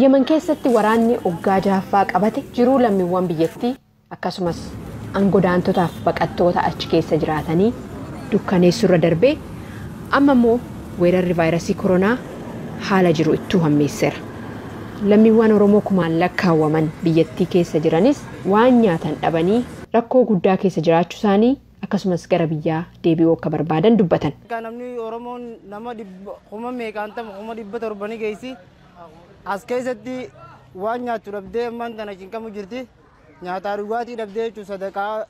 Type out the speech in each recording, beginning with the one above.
Yemen keessatti waraanni oggaa jaaffaa qabate jiruu lammiiwwan biyyattii akkasumas godaantotaaf baqattoota achi keessa jiraatanii dukkaneessurra darbee amma immoo weerarri vaayirasii koronaa haala jiru ittuu hammeesseera. Lammiiwwan Oromoo kumaan lakkaawwaman biyyattii keessa jiranis waan nyaatan dhabanii rakkoo guddaa keessa jiraachuu isaanii akkasumas gara biyyaa deebi'uu akka barbaadan dubbatan. Namni Oromoon nama kuma meeqaan ta'u kuma 700 geessi as keessatti waan nyaatu dhabdee ammaan kana cinqamu jirti. Nyaata dhugaatii dhabdee jechuun sadaqaa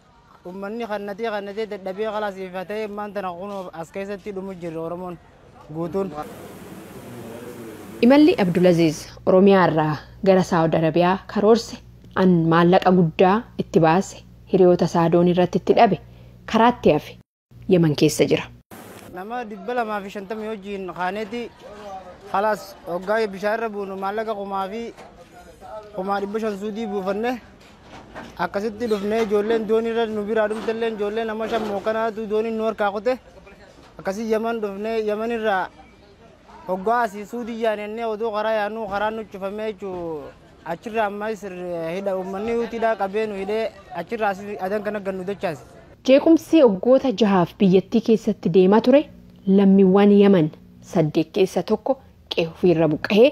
uummanni kannatee dadhabee qalaasiifatee ammaan kana kun as keessatti dhumu jirra Oromoon guutuun. Imalli Abdulaziz Oromiyaa irraa gara Saawud Arabiyaa karoorse maallaqa guddaa itti baase hiriyoota saadoon irratti itti dhabe karaatti hafe Yemen keessa jira. Nama 250 wajjin kaaneeti khalaas hoggaa bishaan irra buunu maallaqa kumaa fi kumaa 500 suudii buufanne akkasitti dhufnee ijoolleen doonii irra nu biraa dhumtellee ijoolleen nama 5 mookanaatu doonii nu harkaa qote akkasii Yemen dhufnee Yemen irraa hoggaa asii suudii yaanennee oduu karaa yaanuu karaan nu cufamee jechuun achirraa ammas hidha uummanni hutiidhaa qabee nu hidhee achirraa adan kana gannu dachaase. Jeequmsi waggoota 6 biyyattii keessatti deemaa ture lammiiwwan Yemen 8 keessa tokko qe'ee ofiirra buqqa'ee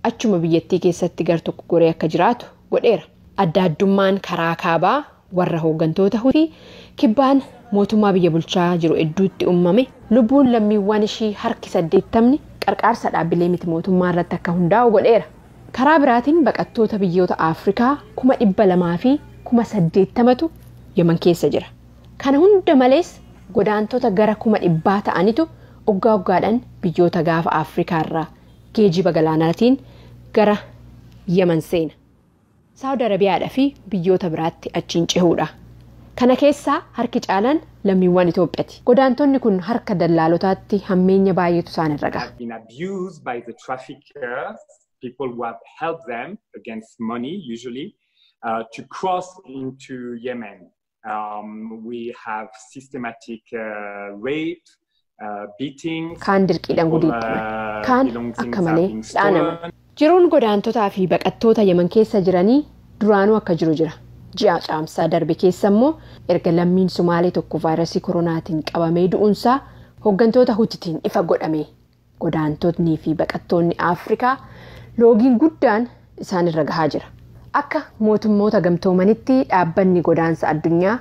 achuma biyyattii keessatti gar tokko goree akka jiraatu godheera. Adda addummaan karaa kaabaa warra hooggantoota Hutii kibbaan mootummaa biyya bulchaa jiru hedduutti uumame lubbuun lammiiwwan ishii harki 80 qarqaarsa dhaabbilee miti mootummaa irratti akka hundaa'u godheera. Karaa biraatiin baqattoota biyyoota Afrikaa 200,000 fi 80,000tu Yemen keessa jira. Kana hunda malees godaantota gara 100,000 ta'anitu waggaadhaan biyyoota gaafa Afrikaa irraa geejiba galaanaatiin gara Yemen seena. Saawud Arabiyaadhaa fi biyyoota biraatti achiin cehuudha. Kana keessaa harki caalaan lammiiwwan Itoophiyaati. Godaantonni kun harka dallaalotaatti hammeenya baay'eetu isaan irra gaha. People who have helped them against money usually to cross into Yemen. We have systematic rape, beating. Kaan dirqiidhaan gudeeddame, kaan akka malee dhaanaman. Jiruun godaantotaa fi baqattoota Yemen keessa jiranii duraanuu akka jiru jira. Ji'a caamsaa darbe keessa immoo erga lammiin Sumaalee tokko vaayirasii koronaatiin qabamee du'uunsaa hooggantoota Hutiitiin ifa godhame. Godaantotni fi baqattoonni Afrikaa loogiin guddaan isaan irra gahaa jira. Akka mootummoota gamtoomanitti dhaabbanni godaansa addunyaa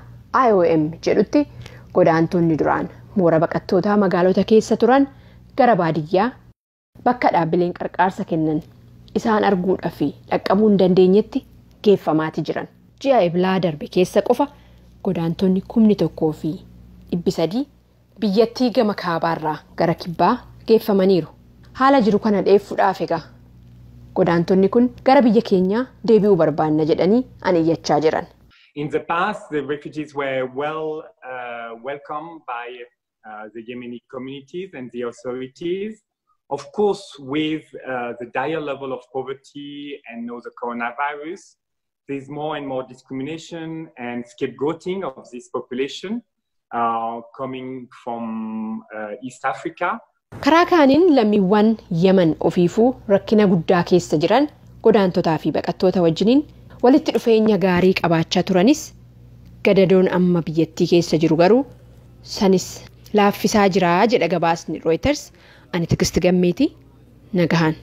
IOM jedhutti godaantonni duraan moora baqattootaa magaalota keessa turan gara baadiyyaa bakka dhaabbileen qarqaarsa kennan isaan arguudhaa fi dhaqqabuu hin dandeenyetti geeffamaati jiran. Ji'a eblaa darbe keessa qofa godaantonni 1,300 biyyattii gama kaabaarraa gara kibbaa geeffamaniiru. Haala jiru kana dheeffuudhaaf egaa godaantonni kun gara biyya keenyaa deebi'uu barbaanna jedhanii aniyyachaa jiran. In the past, the refugees were welcomed by the Yemeni communities and the authorities. Of course, with the dire level of poverty and now the coronavirus, there's more and more discrimination and scapegoating of this population coming from East Africa. Karaa kaaniin lammiiwwan Yemen ofiifuu rakkina guddaa keessa jiran godaantotaa fi baqattoota wajjiniin walitti dhufeenya gaarii qabaachaa turanis gadadoon amma biyyattii keessa jiru garuu sanis laaffisaa jira jedha gabaasni Reuters. Ani Tigistii Gammeetii nagahan.